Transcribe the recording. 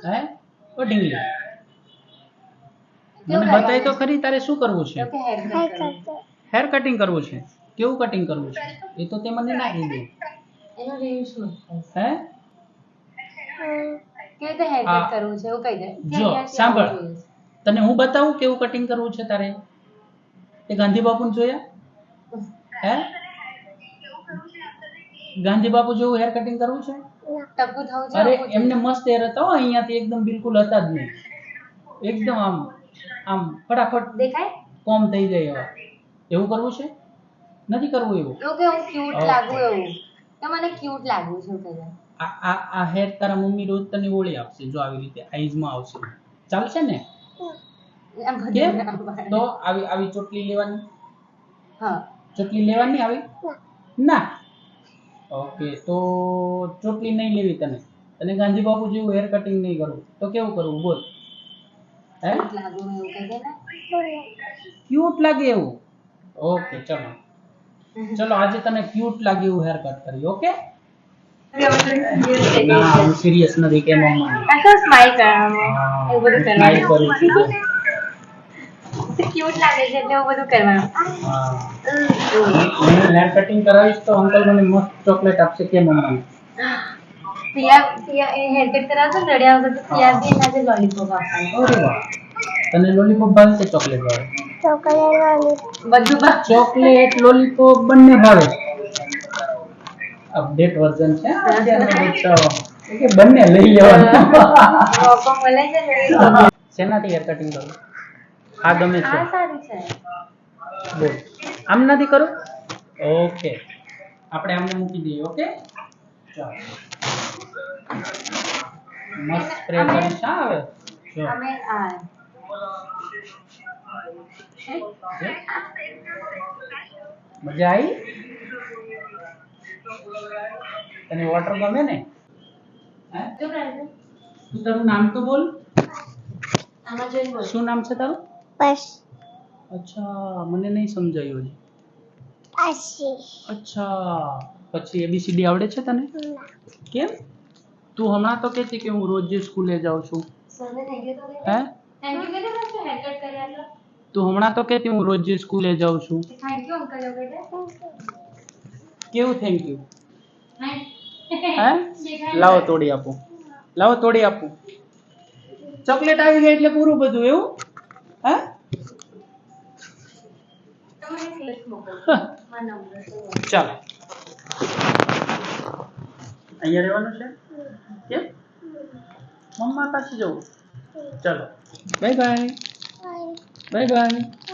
હે ઓ ઢીંગલી મને બતાય તો ખરી તારે શું કરવું છે હેર કટિંગ કરવું છે કેવું કટિંગ કરવું છે એ તો તે મને ના કીધું એનો રિવ્યુ શું હે કેવી રીતે હેર કટ કરવું છે એવું કહી દે જો સાંભળ તને હું બતાવું કેવું કટિંગ કરવું છે તારે તે ગાંધી બાપુને જોયા હે ગાંધી બાપુ જેવું હેર કટિંગ કરવું છે ટપુ થવું છે અરે એમને મસ્ત હેર હતા હો અહીંયાથી એકદમ બિલકુલ હતા જ નહીં એકદમ આમ આમ ફટાફટ દેખાય કોમ થઈ જાય એવા એવું કરવું છે નથી કરવું એવું ઓકે હું ક્યુટ લાગુ એવું તો મને ક્યુટ લાગુ છે એવું કહી દે આ હેર તારા મમ્મી રોજ તને ઓળી આપશે જો આવી રીતે આઈઝમાં આવશે ચાલશે ને કેમ તો આવી આવી ચોટલી લેવાની હા ચોટલી લેવાની આવી ના ઓકે તો ચોટલી નહીં લેવી તને તને ગાંધી બાપુ જેવું હેર કટિંગ નહીં કરવું તો કેવું કરવું બોલ હે લાગુ એવું કહી દે ને ક્યુટ લાગે એવું ઓકે ચલો ચલો આજે તને ક્યુટ લાગે એવું હેર કટ કરી ઓકે ના હું સિરિયસ નથી કે મમ્મા આખો સ્માઈલ કરવાનું એવું બધું સ્માઈલ કરવાનું કરું છું ક્યુટ લાગે છે એટલે એવું બધું કરવાનું હું હેર કટિંગ કરાવીશ તો અંકલ મને મસ્ત ચોકલેટ આપશે કે મમ્મા પિયા એ હેર કટ કરાવતો ને રડ્યા વગર તો પિયા બી એના જે લોલીપોપ આપવાનું અરે વાહ તને લોલીપોપ ભાવે કે ચોકલેટ ભાવે બધું બા ચોકલેટ લોલીપોપ બંને ભાવે અપડેટ વર્ઝન છે અત્યારનો બચ્ચો કે બંને લઈ લેવાનું મોકો મળે છે ને શેનાથી હેર કટિંગ કરું આ ગમે છે આ સારું છે બોલ આમ નથી કરું ઓકે આપણે આમને મૂકી દઈએ ઓકે ચાલો મસ્ત સ્પ્રે કરી શા આવે જો અમે આ મજા આવી તને વોટર ગમે ને હે શું કરે છે તું તારું નામ તો બોલ આમાં જોઈ બોલ શું નામ છે તારું બસ અચ્છા મને નહીં સમજાયું હજી પાછી અચ્છા પછી એબીસીડી આવડે છે તને કેમ તું હમણાં તો કહેતી કે હું રોજ સ્કૂલે જાઉં છું સરને થેન્ક યુ તો હે થેન્ક યુ કહી દે બસ હેર કટ કર્યા તો તું હમણાં તો કહેતી હું રોજ સ્કૂલે જાઉં છું થેન્ક યુ અંકલ એવું કહી દે કેવું થેન્ક યુ હાય હે લાવો તોડી આપું લાવો તોડી આપું ચોકલેટ આવી ગઈ એટલે પૂરું બધું એવું હે તમારે ક્લિક મોકલો હા નંબર તો ચાલો અહીંયા રહેવાનું છે કેમ મમ્મા પાસે જવું ચાલો બાય બાય બાય બાય